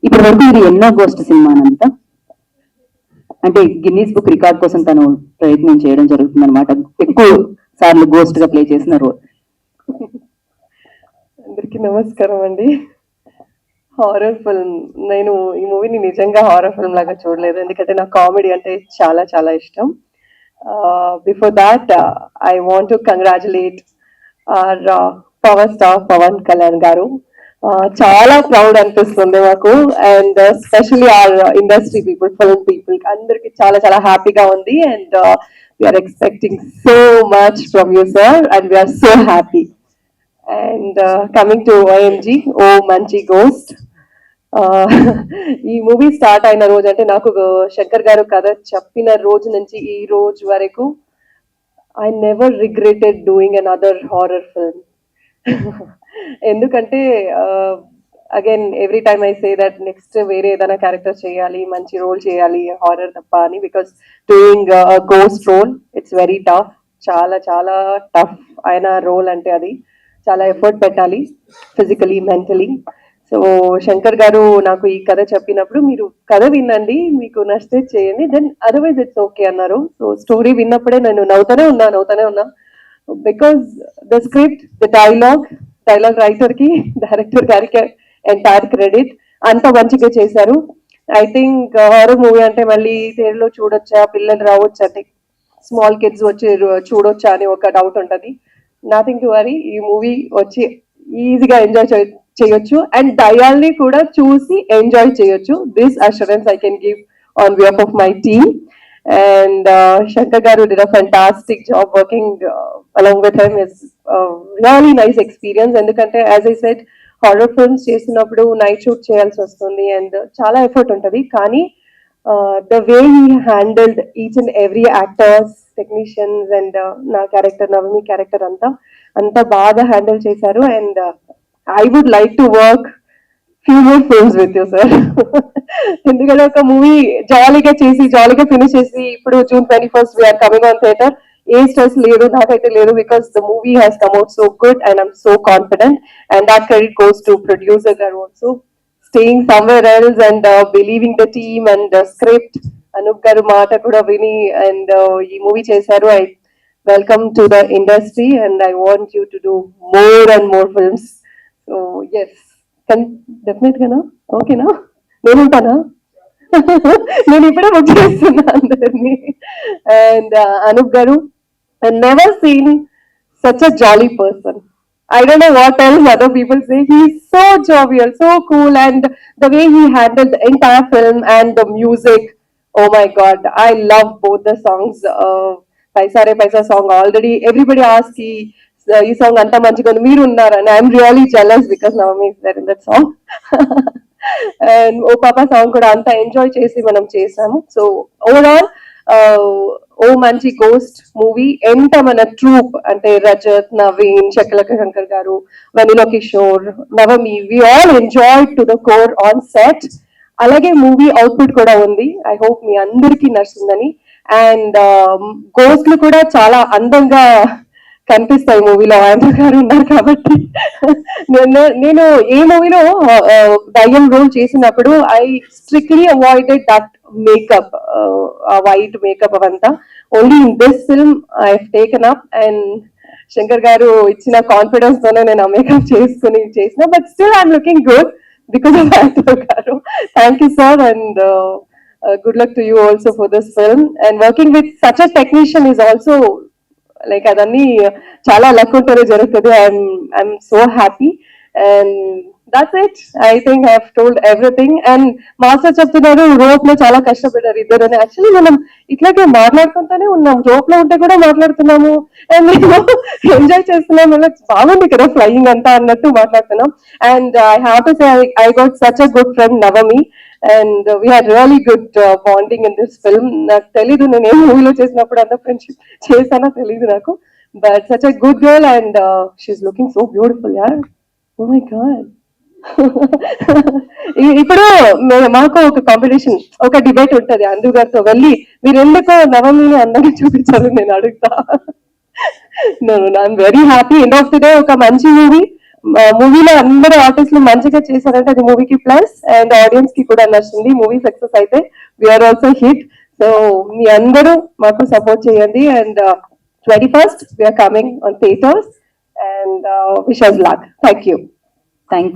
ఇప్పటి వరకు ఇది ఎన్నో గోస్ట్ సినిమా అంతా, అంటే గిన్నీస్ బుక్ రికార్డ్ కోసం తను ప్రయత్నం చేయడం జరుగుతుంది అనమాట. ఎక్కువ సార్లు గోస్ట్ గా ప్లే చేసిన రోల్. అందరికీ నమస్కారం అండి. హారర్ ఫిల్మ్, నేను ఈ మూవీని నిజంగా హారర్ ఫిల్మ్ లాగా చూడలేదు, ఎందుకంటే నాకు కామెడీ అంటే చాలా చాలా ఇష్టం. Before that I want to congratulate our power star Pawan Kalyan garu. చాలా ప్రౌడ్ అనిపిస్తుంది మాకు, and specially our industry people, film people అందరికి చాలా చాలా హ్యాపీగా ఉంది. And we're expecting so much from you sir, and we're so happy. And coming to OMG, ఓ మంచి గోస్ట్, ఈ మూవీ స్టార్ట్ అయిన రోజు, అంటే నాకు శంకర్ గారు కథ చెప్పిన రోజు నుంచి ఈ రోజు వరకు I never regretted doing another horror film. ఎందుకంటే again every time I say that next వేరే ఏదైనా క్యారెక్టర్ చేయాలి, మంచి రోల్ చేయాలి హారర్ తప్ప అని, because doing ghost role it's very tough, చాలా చాలా టఫ్ అయిన రోల్. అంటే అది చాలా ఎఫర్ట్ పెట్టాలి ఫిజికలీ, మెంటలీ. సో శంకర్ గారు నాకు ఈ కథ చెప్పినప్పుడు, మీరు కథ వినండి, మీకు నచ్చితే చేయండి, దెన్ అదర్వైజ్ ఇట్స్ ఓకే అన్నారు. సో స్టోరీ విన్నప్పుడే నేను నవ్వుతూనే ఉన్నా, because the script, the dialogue writer కి, డైరెక్టర్ గారికి ఎంటైర్ క్రెడిట్. అంత మంచిగా చేశారు. ఐ థింక్ హారర్ మూవీ అంటే మళ్ళీ థియేటర్లో చూడొచ్చా, పిల్లలు రావచ్చా, అంటే స్మాల్ కిడ్స్ వచ్చి చూడొచ్చా అని ఒక డౌట్ ఉంటుంది. నథింగ్ టు వరీ, ఈ మూవీ వచ్చి ఈజీగా ఎంజాయ్ చేయొచ్చు, అండ్ దయాల్ని కూడా చూసి ఎంజాయ్ చేయొచ్చు. This assurance I can give on behalf of my team. And Shankar garu did a fantastic job working along with him. Is really nice experience. ఎందుకంటే as I said, horror films చేసినప్పుడు night shoot చేయాల్సి వస్తుంది and చాలా effort ఉంటుంది. కానీ the way he handled each and every actors, technicians and నా character, Navami character అంతా బాగా హ్యాండిల్ చేశారు. And I would like to work few more films with you sir. ఎందుకంటే ఒక మూవీ జాలీగా చేసి జాలీగా ఫినిష్ చేసి, ఇప్పుడు June 21st we are coming on theatre, ఏ స్ట్రెస్ లేదు, నాకైతే లేదు, because the movie has come out so good and I'm so confident. And that credit goes to producer garu also, staying somewhere else and believing the team and the script. Anoop garu మాట కూడా విని and ఈ movie చేశారు. I welcome to the industry and I want you to do more and more films. So yes, definite గానా, ఓకేనా, నేను ఉంటానా? నేను ఇప్పుడే బుక్ చేస్తున్నా అందరినీ. అండ్ అనూప్ గారు, I never seen such a jolly person. I don't know what else other people say. He's so jovial, so cool, and the way he handled the entire film and the music. Oh my God, I love both the songs. Paisa Re Paisa song, already everybody asks ఈ song అంతా మంచిగా ఉంది, మీరు ఉన్నారు అని. I'm really jealous because Navami is there in that song. And ఓ పాపా song కూడా అంతా ఎంజాయ్ చేసి మనం చేసాము. సో ఓవరాల్ ఓ మంచి గోస్ట్ మూవీ ఎంత మన ట్రూప్ అంటే రజత్, నవీన్, చక్రలక Shankar garu, Vennela Kishore, Navami, we all enjoy to the core on set. అలాగే మూవీ అవుట్పుట్ కూడా ఉంది. ఐ హోప్ మీ అందరికీ నచ్చిందని. అండ్ గోస్ట్లు కూడా చాలా అందంగా కనిపిస్తాయి మూవీలో, ఆయన గారు ఉన్నారు కాబట్టి. నేను ఏ మూవీలో దయ్యం రోల్ చేసినప్పుడు I strictly avoided that makeup, white makeup అవంతా. Only in this film I have taken up, and Shankar garu ఇచ్చిన కాన్ఫిడెన్స్ తోనే నేను ఆ మేకప్ చేసుకుని చేసిన. But still I'm looking good because of actor garu. Thank you sir, and good luck to you also for this film. And working with such a technician is also like అదన్నీ చాలా luck ఉంటేనే జరుగుతుంది. I'm so happy. And that's it. I think I have told everything. And master చెప్తున్నారు rope లో చాలా కష్టపడ్డారు ఇద్దరు అని. యాక్చువల్లీ మనం ఇట్లాగే మాట్లాడుకుంటూనే ఉన్నాం, రోప్ లో ఉంటే కూడా మాట్లాడుతున్నాము అండ్ మేము ఎంజాయ్ చేస్తున్నాము, బాగుంది కదా ఫ్లయింగ్ అంతా అన్నట్టు మాట్లాడుతున్నాం. And I have to say I got such a good friend Navami, and we had really good bonding in this film. నాకు తెలీదు నేను ఏ మూవీలో చేసినప్పుడు అంత ఫ్రెండ్షిప్ చేశానో తెలీదు నాకు, but such a good girl and she's looking so beautiful యార్. Oh my god. ఇప్పుడు మాకు ఒక కాంపిటీషన్, ఒక డిబేట్ ఉంటది అందు గారితో, వెళ్ళి మీరు ఎందుకో నవమిని అందంగా చూపించాలని నేను అడుగుతా. I'm very happy. End of the day ఒక మంచి మూవీ, మూవీలో అందరూ ఆర్టిస్టులు మంచిగా చేశారంటే అది మూవీకి ప్లస్ అండ్ ఆడియన్స్ కి కూడా నచ్చింది. మూవీ సక్సెస్ అయితే వీఆర్ ఆల్సో హిట్. సో మీ అందరూ మాకు సపోర్ట్ చేయండి and 21st we are coming on theatres and wish us luck. Thank you. Thank